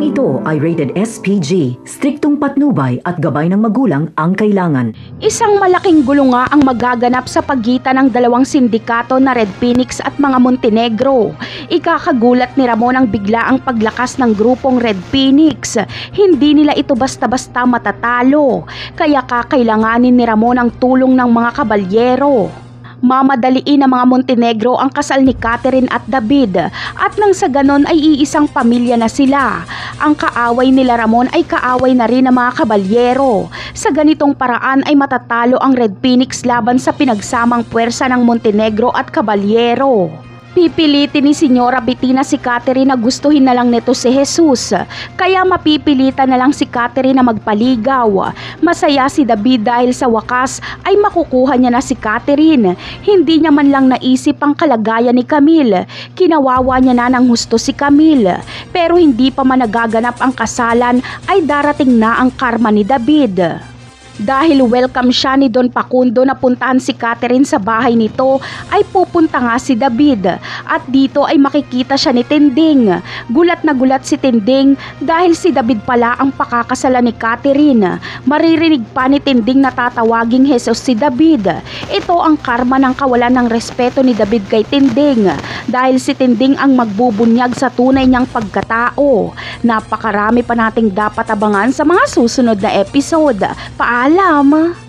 Programang ito ay rated SPG, striktong patnubay at gabay ng magulang ang kailangan. Isang malaking gulo nga ang magaganap sa pagitan ng dalawang sindikato na Red Phoenix at mga Montenegro. Ikakagulat ni Ramon ang bigla ang paglakas ng grupong Red Phoenix. Hindi nila ito basta-basta matatalo, kaya kakailanganin ni Ramon ang tulong ng mga kabalyero. Mamadaliin ng mga Montenegro ang kasal ni Catherine at David at nang sa ganon ay iisang pamilya na sila. Ang kaaway nila Ramon ay kaaway na rin ng mga kabalyero. Sa ganitong paraan ay matatalo ang Red Phoenix laban sa pinagsamang puwersa ng Montenegro at kabalyero. Pipilitin ni Senyora Bettina si Catherine na gustuhin na lang nito si Jesus, kaya mapipilitan na lang si Catherine na magpaligaw. Masaya si David dahil sa wakas ay makukuha niya na si Catherine. Hindi niya man lang naisip ang kalagayan ni Camille. Kinawawa niya na ng husto si Camille. Pero hindi pa man nagaganap ang kasalan ay darating na ang karma ni David. Dahil welcome siya ni Don Facundo na puntahan si Catherine sa bahay nito, ay pupunta nga si David at dito ay makikita siya ni Tinding. Gulat na gulat si Tinding dahil si David pala ang pakakasalan ni Catherine. Maririnig pa ni Tinding na tatawaging Jesus si David. Ito ang karma ng kawalan ng respeto ni David kay Tinding dahil si Tinding ang magbubunyag sa tunay niyang pagkatao. Napakarami pa nating dapat abangan sa mga susunod na episode. Paalam!